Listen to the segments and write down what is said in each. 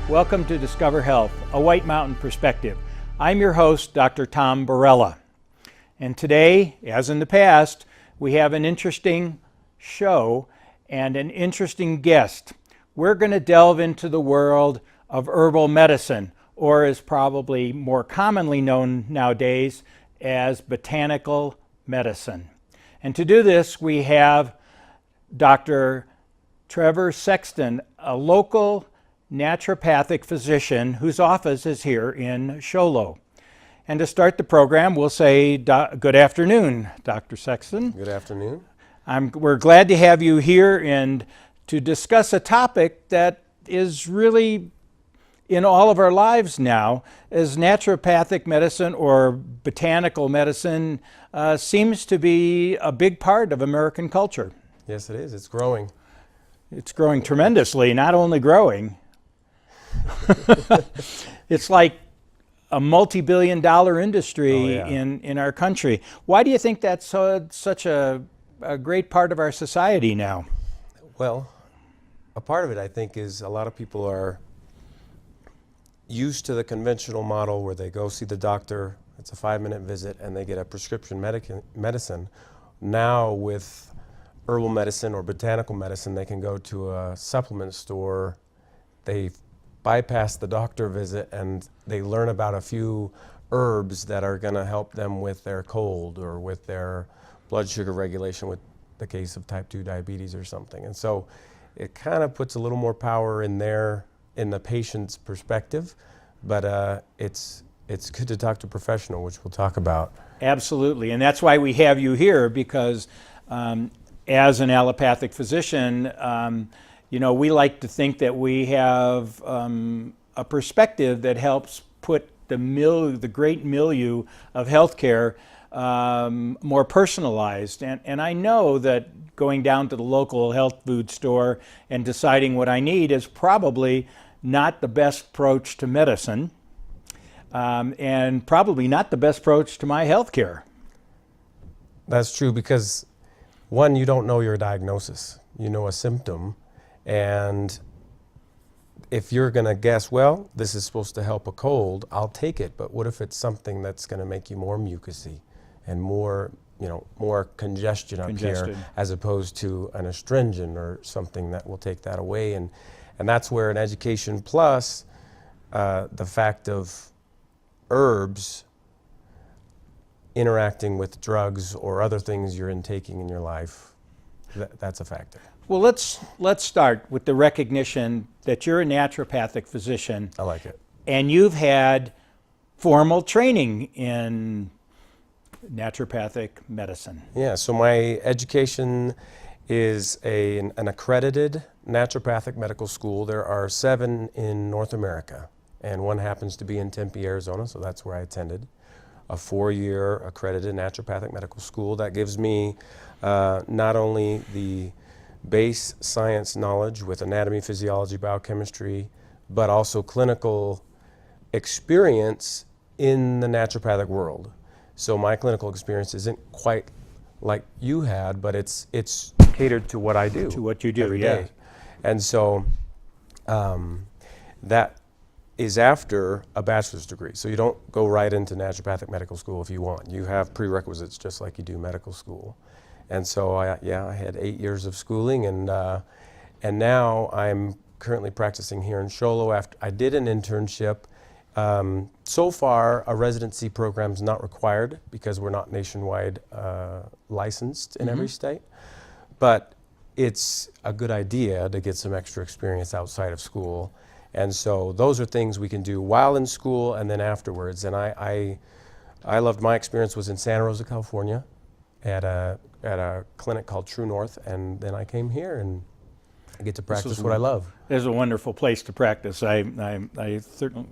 Welcome to Discover Health, a White Mountain perspective. I'm your host, Dr. Tom Barela. And today, as in the past, we have an interesting show and an interesting guest. We're going to delve into the world of herbal medicine, or as probably more commonly known nowadays as botanical medicine. And to do this, we have Dr. Trevor Sexton, a local naturopathic physician whose office is here in Show Low. And to start the program, we'll say good afternoon, Dr. Sexton. Good afternoon. We're glad to have you here and to discuss a topic that is really in all of our lives now, as naturopathic medicine or botanical medicine seems to be a big part of American culture. Yes, it is. It's growing. It's growing tremendously, not only growing. It's like a multi-billion-dollar industry in our country. Why do you think that's such a great part of our society now? Well, a part of it, I think, is a lot of people are used to the conventional model where they go see the doctor, it's a 5-minute visit, and they get a prescription medicine. Now with herbal medicine or botanical medicine, they can go to a supplement store, they bypass the doctor visit, and they learn about a few herbs that are going to help them with their cold or with their blood sugar regulation with the case of type 2 diabetes or something. And so it kind of puts a little more power in the patient's perspective, but it's good to talk to a professional, which we'll talk about. Absolutely, and that's why we have you here, because as an allopathic physician, we like to think that we have a perspective that helps put the great milieu of healthcare more personalized. And I know that going down to the local health food store and deciding what I need is probably not the best approach to medicine, and probably not the best approach to my healthcare. That's true, because one, you don't know your diagnosis. You know a symptom. And if you're going to guess, well, this is supposed to help a cold, I'll take it. But what if it's something that's going to make you more mucousy and more congestion up here, as opposed to an astringent or something that will take that away? And that's where an education plus the fact of herbs interacting with drugs or other things you're intaking in your life, that's a factor. Well, let's start with the recognition that you're a naturopathic physician. I like it. And you've had formal training in naturopathic medicine. Yeah, so my education is an accredited naturopathic medical school. There are 7 in North America, and one happens to be in Tempe, Arizona, so that's where I attended. A 4-year accredited naturopathic medical school that gives me not only the base science knowledge with anatomy, physiology, biochemistry, but also clinical experience in the naturopathic world. So my clinical experience isn't quite like you had, but it's catered to what I do. To what you do, every day. And so that is after a bachelor's degree. So you don't go right into naturopathic medical school if you want. You have prerequisites just like you do medical school. And so I had 8 years of schooling, and now I'm currently practicing here in Show Low. After I did an internship. So far, a residency program is not required because we're not nationwide licensed in every state. But it's a good idea to get some extra experience outside of school. And so those are things we can do while in school and then afterwards. And I loved my experience was in Santa Rosa, California, at a clinic called True North, and then I came here and I get to practice what I love. It's a wonderful place to practice. I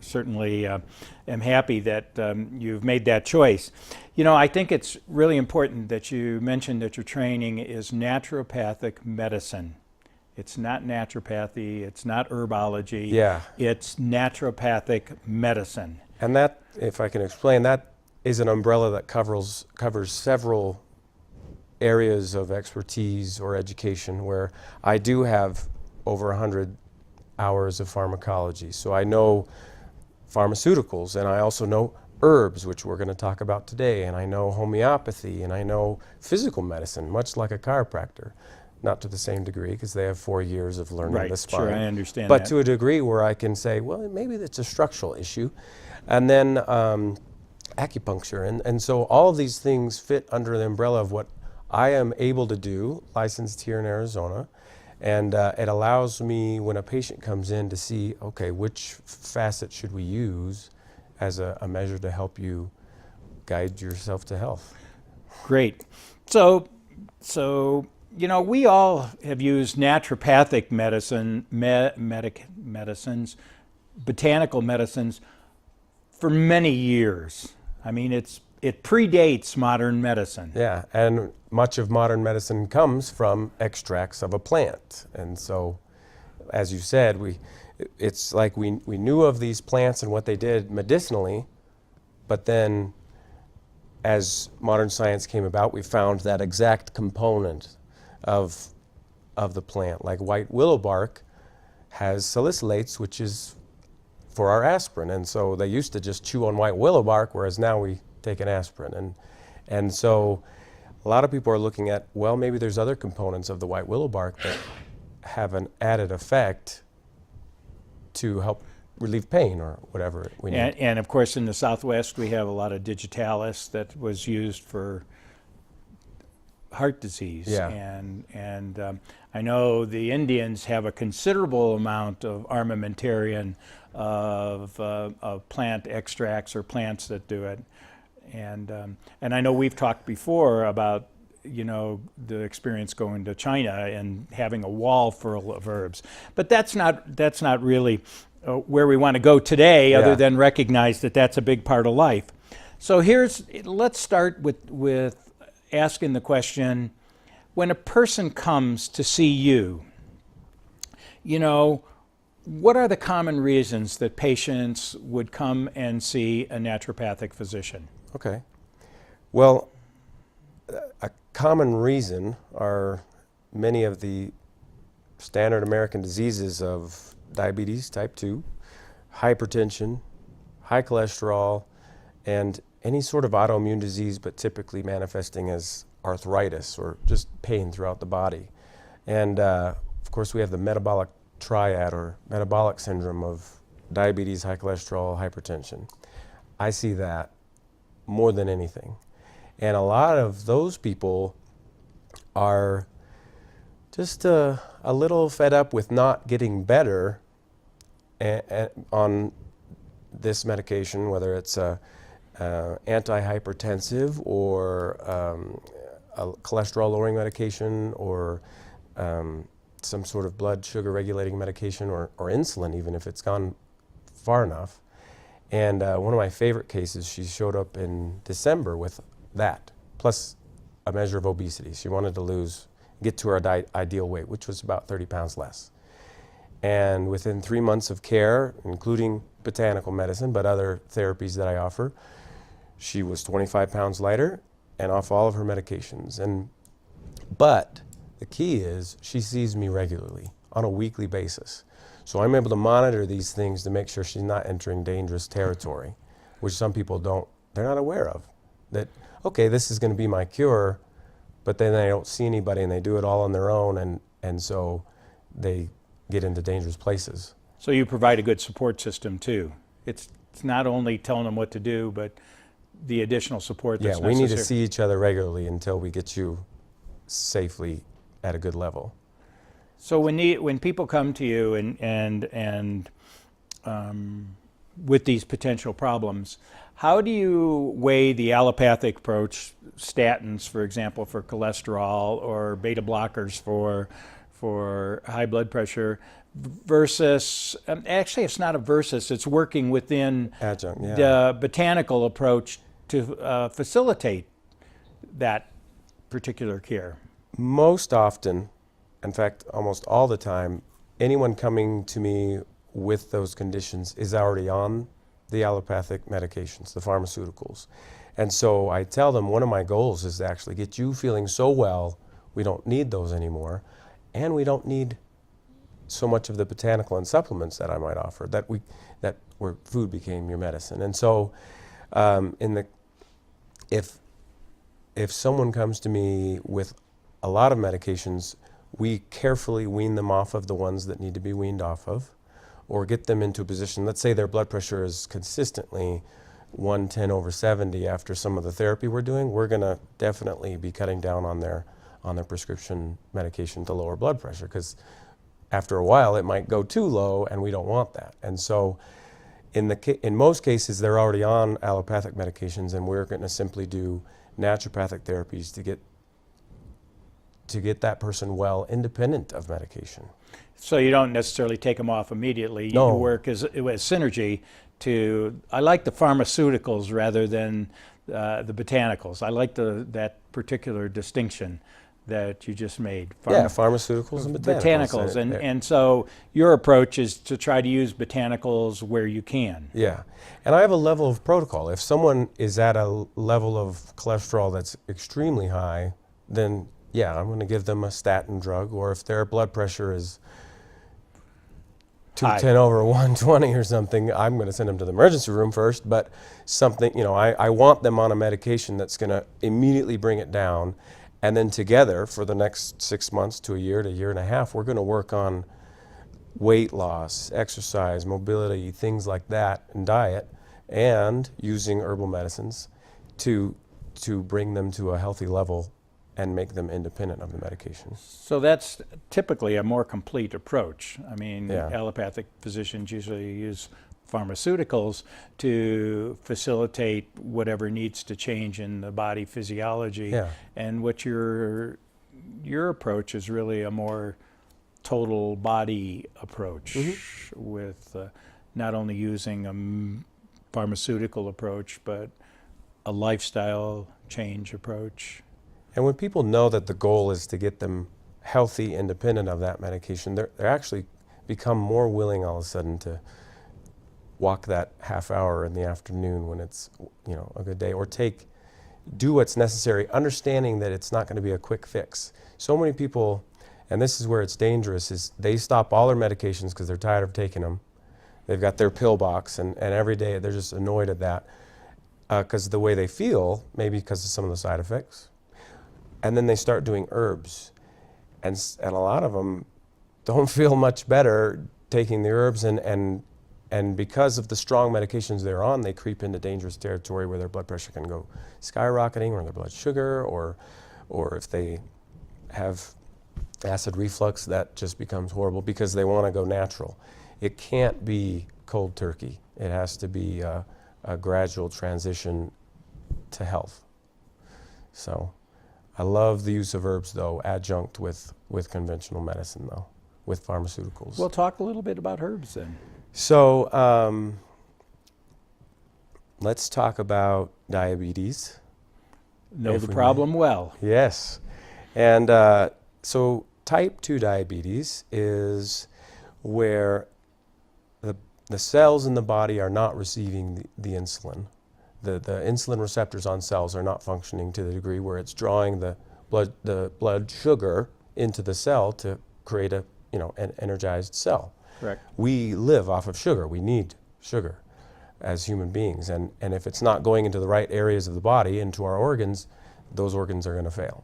certainly am happy that you've made that choice. I think it's really important that you mentioned that your training is naturopathic medicine. It's not naturopathy, it's not herbology, it's naturopathic medicine. And that, if I can explain, that is an umbrella that covers several areas of expertise or education, where I do have over 100 hours of pharmacology. So I know pharmaceuticals, and I also know herbs, which we're going to talk about today, and I know homeopathy, and I know physical medicine, much like a chiropractor. Not to the same degree, because they have 4 years of learning the spine. Sure, I understand but that. to a degree where I can say, well, maybe it's a structural issue. And then acupuncture. And so all of these things fit under the umbrella of what I am able to do, licensed here in Arizona. And it allows me, when a patient comes in, to see, okay, which facet should we use as a measure to help you guide yourself to health. Great. So you know, we all have used naturopathic medicines, botanical medicines, for many years. I mean, it predates modern medicine. Yeah, and much of modern medicine comes from extracts of a plant. And so, as you said, it's like we knew of these plants and what they did medicinally, but then as modern science came about, we found that exact component of the plant. Like white willow bark has salicylates, which is for our aspirin. And so they used to just chew on white willow bark, whereas now we take an aspirin. And so a lot of people are looking at, well, maybe there's other components of the white willow bark that have an added effect to help relieve pain or whatever we need. And of course, in the Southwest, we have a lot of digitalis that was used for heart disease. Yeah. And I know the Indians have a considerable amount of armamentarium of plant extracts or plants that do it. And I know we've talked before about, you know, the experience going to China and having a wall full of herbs. But that's not really where we want to go today, Yeah. other than recognize that that's a big part of life. So let's start with asking the question, when a person comes to see you, you know, what are the common reasons that patients would come and see a naturopathic physician? Okay. Well, a common reason are many of the standard American diseases of diabetes type 2, hypertension, high cholesterol, and any sort of autoimmune disease, but typically manifesting as arthritis or just pain throughout the body. And of course, we have the metabolic triad or metabolic syndrome of diabetes, high cholesterol, hypertension. I see that more than anything. And a lot of those people are just a little fed up with not getting better on this medication, whether it's antihypertensive or a cholesterol-lowering medication or some sort of blood sugar regulating medication or insulin, even if it's gone far enough. And one of my favorite cases, she showed up in December with that, plus a measure of obesity. She wanted to get to her ideal weight, which was about 30 pounds less. And within 3 months of care, including botanical medicine, but other therapies that I offer, she was 25 pounds lighter and off all of her medications. But the key is she sees me regularly on a weekly basis. So I'm able to monitor these things to make sure she's not entering dangerous territory, which some people they're not aware of. That, okay, this is going to be my cure, but then they don't see anybody and they do it all on their own, and so they get into dangerous places. So you provide a good support system too. It's not only telling them what to do, but the additional support that's necessary. Yeah, we need to see each other regularly until we get you safely at a good level. So when people come to you and with these potential problems, how do you weigh the allopathic approach, statins, for example, for cholesterol, or beta blockers for high blood pressure, versus, actually it's not a versus, it's working within Adjunct, yeah. the botanical approach to facilitate that particular care? Most often, in fact, almost all the time, anyone coming to me with those conditions is already on the allopathic medications, the pharmaceuticals. And so I tell them one of my goals is to actually get you feeling so well we don't need those anymore, and we don't need so much of the botanical and supplements that I might offer that where food became your medicine. And so if someone comes to me with a lot of medications, we carefully wean them off of the ones that need to be weaned off of, or get them into a position, let's say their blood pressure is consistently 110/70 after some of the therapy we're doing, we're going to definitely be cutting down on their prescription medication to lower blood pressure, because after a while it might go too low and we don't want that. And so in most cases they're already on allopathic medications, and we're going to simply do naturopathic therapies to get that person well independent of medication. So you don't necessarily take them off immediately. No. You work as synergy to, I like the pharmaceuticals rather than the botanicals. I like that particular distinction that you just made. Pharmaceuticals and botanicals. And so your approach is to try to use botanicals where you can. Yeah, and I have a level of protocol. If someone is at a level of cholesterol that's extremely high, then yeah, I'm going to give them a statin drug. Or if their blood pressure is 210/120 or something, I'm going to send them to the emergency room first. But something, I want them on a medication that's going to immediately bring it down. And then together for the next 6 months to a year and a half, we're going to work on weight loss, exercise, mobility, things like that, and diet, and using herbal medicines to bring them to a healthy level and make them independent of the medication. So that's typically a more complete approach. I mean, Yeah. allopathic physicians usually use pharmaceuticals to facilitate whatever needs to change in the body physiology. Yeah. And what your approach is really a more total body approach, with not only using a pharmaceutical approach, but a lifestyle change approach. And when people know that the goal is to get them healthy, independent of that medication, they're actually become more willing all of a sudden to walk that half hour in the afternoon when it's a good day, or do what's necessary, understanding that it's not going to be a quick fix. So many people, and this is where it's dangerous, is they stop all their medications because they're tired of taking them. They've got their pill box, and every day they're just annoyed at that because of the way they feel, maybe because of some of the side effects. And then they start doing herbs, and a lot of them don't feel much better taking the herbs, and because of the strong medications they're on, they creep into dangerous territory where their blood pressure can go skyrocketing, or their blood sugar, or if they have acid reflux, that just becomes horrible because they want to go natural. It can't be cold turkey. It has to be a gradual transition to health. So I love the use of herbs, though, adjunct with conventional medicine, though, with pharmaceuticals. We'll talk a little bit about herbs then. So let's talk about diabetes. Know the problem well. Yes. And so type 2 diabetes is where the cells in the body are not receiving the insulin. The insulin receptors on cells are not functioning to the degree where it's drawing the blood sugar into the cell to create an energized cell. Correct. We live off of sugar. We need sugar as human beings. And if it's not going into the right areas of the body, into our organs, those organs are going to fail.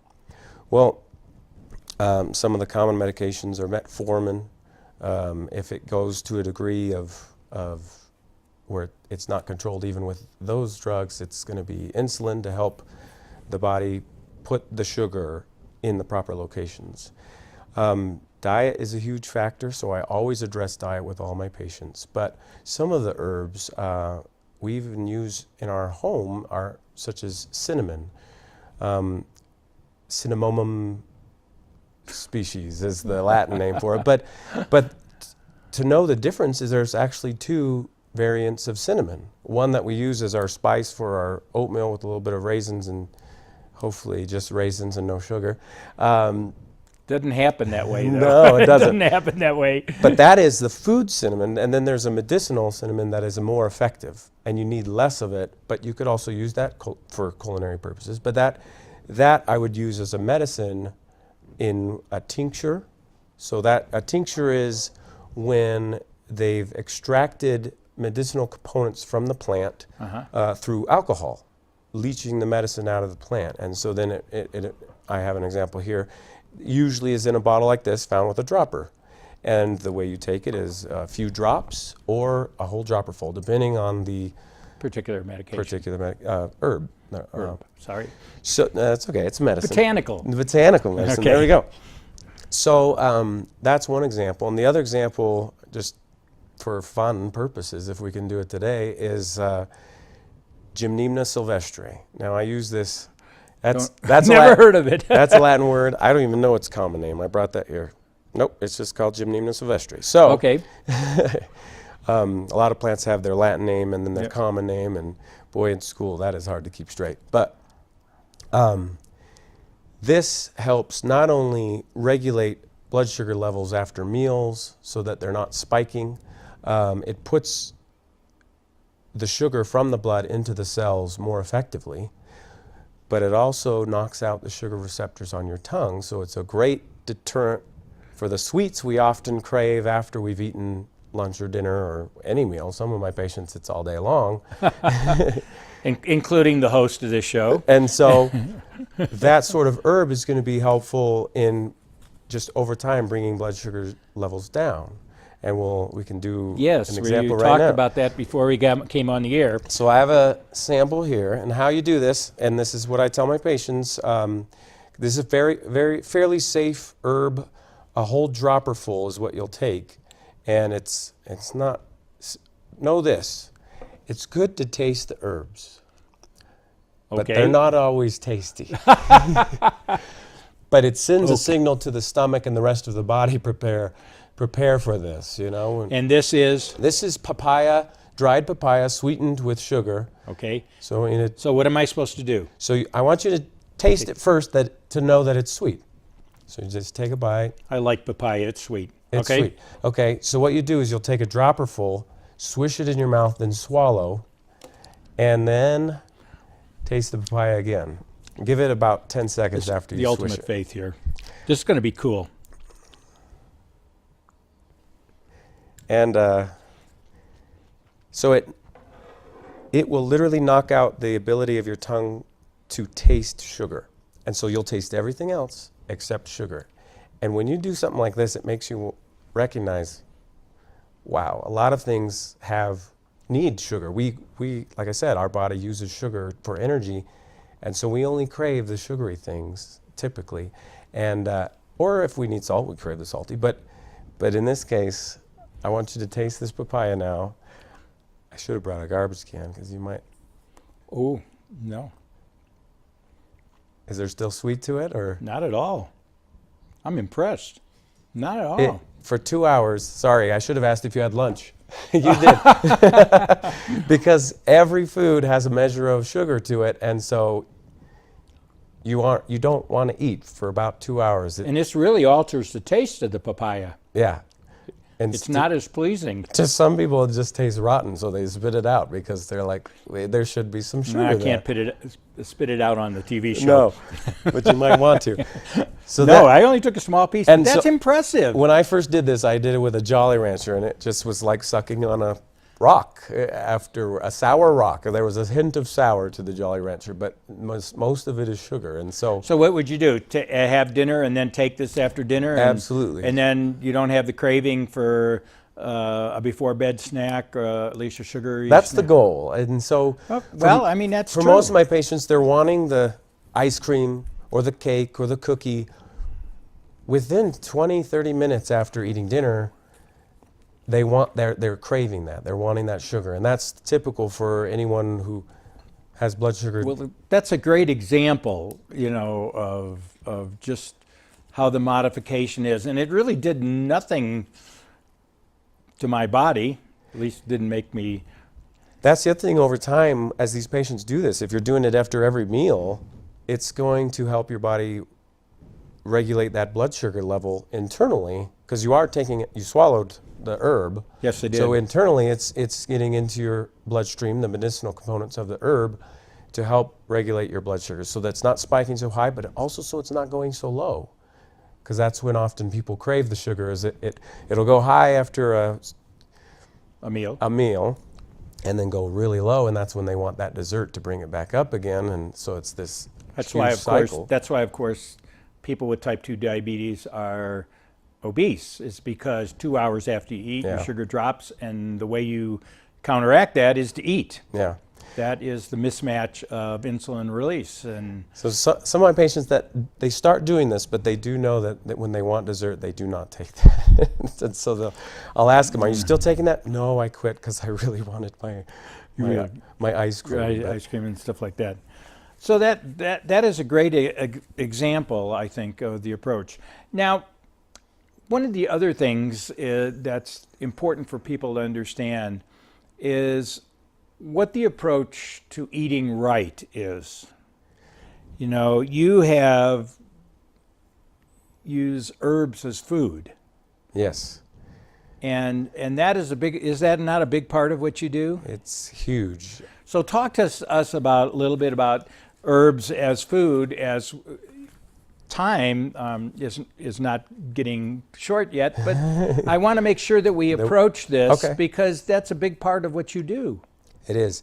Well, some of the common medications are metformin. If it goes to a degree of where it's not controlled even with those drugs, it's going to be insulin to help the body put the sugar in the proper locations. Diet is a huge factor, so I always address diet with all my patients. But some of the herbs we even use in our home are such as cinnamon. Cinnamomum species is the Latin name for it. But to know the difference is there's actually two variants of cinnamon. One that we use as our spice for our oatmeal with a little bit of raisins, and hopefully just raisins and no sugar. Doesn't happen that way, though. No, it doesn't. It doesn't happen that way. But that is the food cinnamon, and then there's a medicinal cinnamon that is more effective, and you need less of it, but you could also use that for culinary purposes. But that I would use as a medicine in a tincture, So that a tincture is when they've extracted medicinal components from the plant through alcohol, leaching the medicine out of the plant. And so then I have an example here, usually is in a bottle like this, found with a dropper. And the way you take it is a few drops or a whole dropper full, depending on the particular medication. Herb. Sorry. So that's okay, it's medicine. Botanical. Botanical medicine, Okay. There we go. So that's one example. And the other example, just for fun purposes, if we can do it today, is Gymnema sylvestre. Now I use this, that's never heard of it. That's a Latin word. I don't even know its common name. I brought that here. Nope, it's just called Gymnema sylvestre. So, okay. a lot of plants have their Latin name and then their common name, and boy, in school that is hard to keep straight. But this helps not only regulate blood sugar levels after meals so that they're not spiking, it puts the sugar from the blood into the cells more effectively, but it also knocks out the sugar receptors on your tongue, so it's a great deterrent for the sweets we often crave after we've eaten lunch or dinner or any meal. Some of my patients, it's all day long. Including the host of this show. And so that sort of herb is going to be helpful in just over time bringing blood sugar levels down. And we can do an example right now. Yes, we talked about that before we came on the air. So I have a sample here, and how you do this, and this is what I tell my patients. This is a fairly safe herb. A whole dropper full is what you'll take, and it's not. Know this, it's good to taste the herbs, but they're not always tasty. But it sends a signal to the stomach and the rest of the body. Prepare for this, you know. And this is? This is papaya, dried papaya sweetened with sugar. Okay. So what am I supposed to do? So I want you to taste it first to know that it's sweet. So you just take a bite. I like papaya, it's sweet. It's sweet. Okay, so what you do is you'll take a dropper full, swish it in your mouth, then swallow, and then taste the papaya again. Give it about 10 seconds after you swish it. The ultimate faith here. This is going to be cool. And so it will literally knock out the ability of your tongue to taste sugar. And so you'll taste everything else except sugar. And when you do something like this, it makes you recognize, wow, a lot of things need sugar. We like I said, our body uses sugar for energy, and so we only crave the sugary things typically. And or if we need salt, we crave the salty. But in this case, I want you to taste this papaya now. I should have brought a garbage can because you might. Oh, no. Is there still sweet to it, or? Not at all. I'm impressed. Not at all. For 2 hours, sorry, I should have asked if you had lunch. You did. Because every food has a measure of sugar to it, and so you don't want to eat for about 2 hours. And this really alters the taste of the papaya. Yeah. And it's not as pleasing. To some people, it just tastes rotten, so they spit it out because they're like, there should be some sugar I there. can't spit it out on the TV show. No, but you might want to. So no, I only took a small piece, and that's impressive. When I first did this, I did it with a Jolly Rancher, and it just was like sucking on a rock, after a sour rock. There was a hint of sour to the Jolly Rancher, but most of it is sugar. And so what would you do? Have dinner and then take this after dinner? Absolutely. And then you don't have the craving for a before bed snack, or at least a sugary That's snack. the goal. And so I mean, that's for true. most of my patients, they're wanting the ice cream or the cake or the cookie within 20, 30 minutes after eating dinner. They're craving that. They're wanting that sugar, and that's typical for anyone who has blood sugar. Well, that's a great example, of just how the modification is, and it really did nothing to my body. At least didn't make me. That's the other thing. Over time, as these patients do this, if you're doing it after every meal, it's going to help your body regulate that blood sugar level internally, because you are taking it. You swallowed the herb. Yes, I did. So internally, it's getting into your bloodstream, the medicinal components of the herb, to help regulate your blood sugar, so that's not spiking so high, but also so it's not going so low. because that's when often people crave the sugar. It'll go high after A meal. a meal, and then go really low, and that's when they want that dessert to bring it back up again, and so it's this That's huge why, of cycle. course, that's why, of course, people with type 2 diabetes are obese. It's because 2 hours after you eat, your Yeah. sugar drops, and the way you counteract that is to eat. Yeah. That is the mismatch of insulin release. And So some of my patients, that they start doing this, but they do know that when they want dessert, they do not take that. And so I'll ask them, "Are you still taking that?" "No, I quit because I really wanted my ice cream." ice cream and stuff like that. So that is a great example, I think, of the approach. Now, one of the other things that's important for people to understand is what the approach to eating right is. You know, you have used herbs as food, Yes, and that is that not a big part of what you do? it's huge. So talk to us about a little bit about herbs as food. As time is not getting short yet, but I want to make sure that we approach this Okay. because that's a big part of what you do. It is.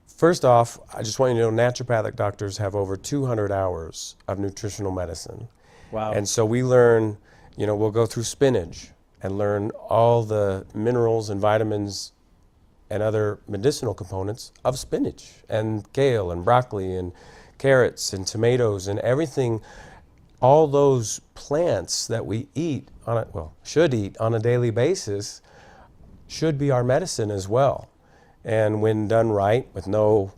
First off, I just want you to know naturopathic doctors have over 200 hours of nutritional medicine. Wow. And so we learn, we'll go through spinach and learn all the minerals and vitamins and other medicinal components of spinach and kale and broccoli and carrots and tomatoes and everything. All those plants that we eat should eat on a daily basis should be our medicine as well. And when done right, with no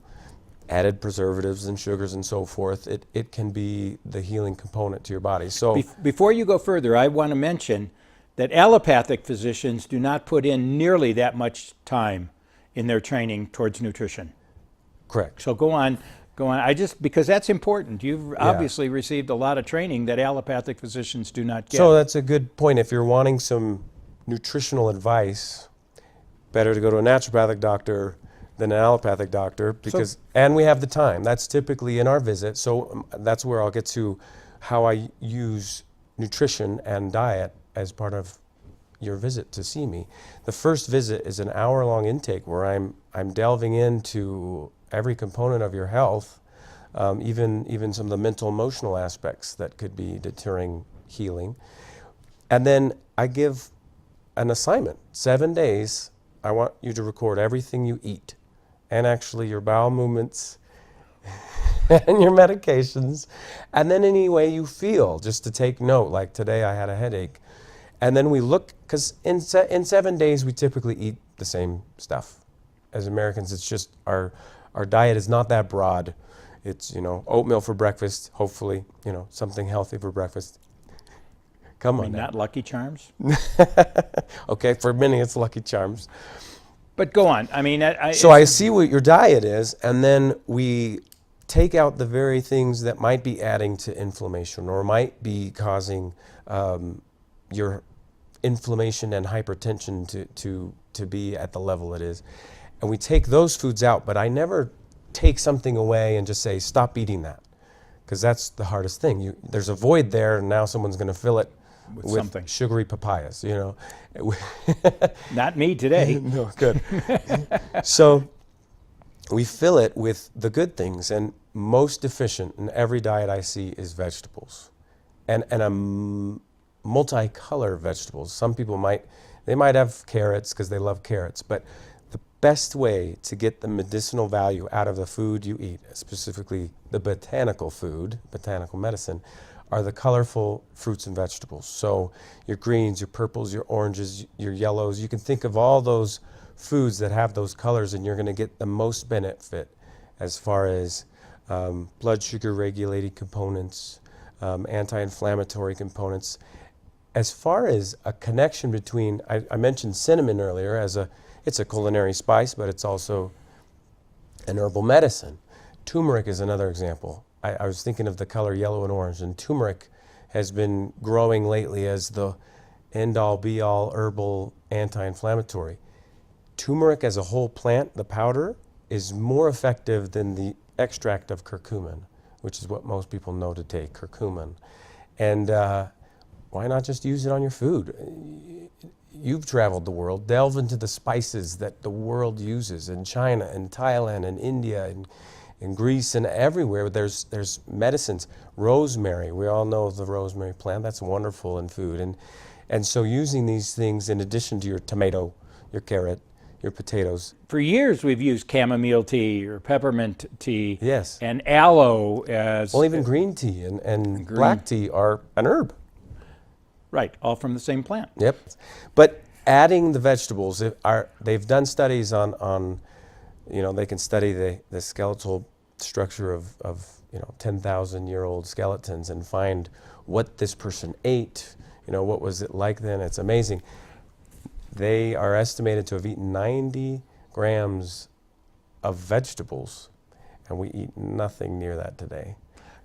added preservatives and sugars and so forth, it can be the healing component to your body. So Before you go further, I want to mention that allopathic physicians do not put in nearly that much time in their training towards nutrition. correct. So go on. Because that's important. You've obviously received a lot of training that allopathic physicians do not get. So that's a good point. If you're wanting some nutritional advice, better to go to a naturopathic doctor than an allopathic doctor, and we have the time. That's typically in our visit. So that's where I'll get to how I use nutrition and diet as part of your visit to see me. The first visit is an hour-long intake where I'm delving into every component of your health, even some of the mental, emotional aspects that could be deterring healing. And then I give an assignment, 7 days. I want you to record everything you eat, and actually your bowel movements and your medications, and then any way you feel, just to take note. Like today I had a headache. And then we look, because in 7 days we typically eat the same stuff. As Americans, it's just our diet is not that broad. It's, oatmeal for breakfast, hopefully, something healthy for breakfast. Come on now. Not Lucky Charms? Okay, for many it's Lucky Charms. But go on. So I see what your diet is, and then we take out the very things that might be adding to inflammation or might be causing your inflammation and hypertension to be at the level it is. And we take those foods out, but I never take something away and just say, stop eating that, because that's the hardest thing. There's a void there, and now someone's going to fill it with something. Sugary papayas, Not me today. No, good. So we fill it with the good things, and most efficient in every diet I see is vegetables, and a multicolor vegetables. Some people might have carrots because they love carrots, but the best way to get the medicinal value out of the food you eat, specifically the botanical medicine, are the colorful fruits and vegetables. So your greens, your purples, your oranges, your yellows. You can think of all those foods that have those colors, and you're going to get the most benefit as far as blood sugar regulating components, anti-inflammatory components. As far as a connection between, I mentioned cinnamon earlier it's a culinary spice, but it's also an herbal medicine. Turmeric is another example. I was thinking of the color yellow and orange, and turmeric has been growing lately as the end-all be-all herbal anti-inflammatory. Turmeric as a whole plant, the powder, is more effective than the extract of curcumin, which is what most people know to take, curcumin. And why not just use it on your food? You've traveled the world. Delve into the spices that the world uses in China and Thailand and India and in Greece and everywhere. There's medicines. Rosemary, we all know the rosemary plant. That's wonderful in food. And so using these things in addition to your tomato, your carrot, your potatoes. For years we've used chamomile tea or peppermint tea. Yes. And aloe as... Well, even green tea and black tea are an herb. Right, all from the same plant. Yep. But adding the vegetables, they've done studies on they can study the skeletal structure of 10,000-year-old skeletons and find what this person ate, what was it like then. It's amazing. They are estimated to have eaten 90 grams of vegetables, and we eat nothing near that today.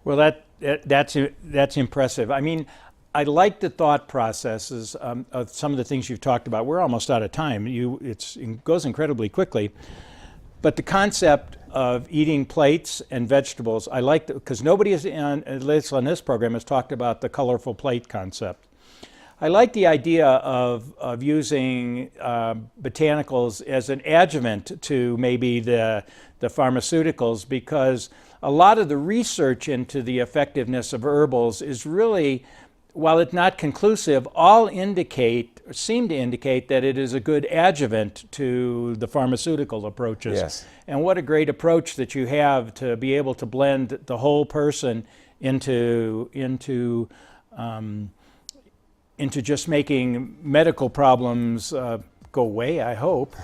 Well, that's impressive. I mean, I like the thought processes of some of the things you've talked about. We're almost out of time. It goes incredibly quickly. But the concept of eating plates and vegetables, I like because nobody at least on this program has talked about the colorful plate concept. I like the idea of using botanicals as an adjuvant to maybe the pharmaceuticals, because a lot of the research into the effectiveness of herbals is really, while it's not conclusive, all seem to indicate that it is a good adjuvant to the pharmaceutical approaches. Yes. And what a great approach that you have to be able to blend the whole person into just making medical problems go away, I hope.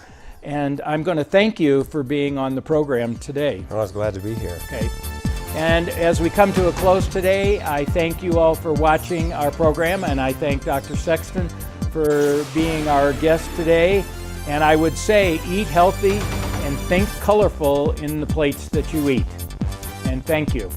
And I'm going to thank you for being on the program today. I was glad to be here. Okay. And as we come to a close today, I thank you all for watching our program, and I thank Dr. Sexton for being our guest today. And I would say, eat healthy and think colorful in the plates that you eat. And thank you.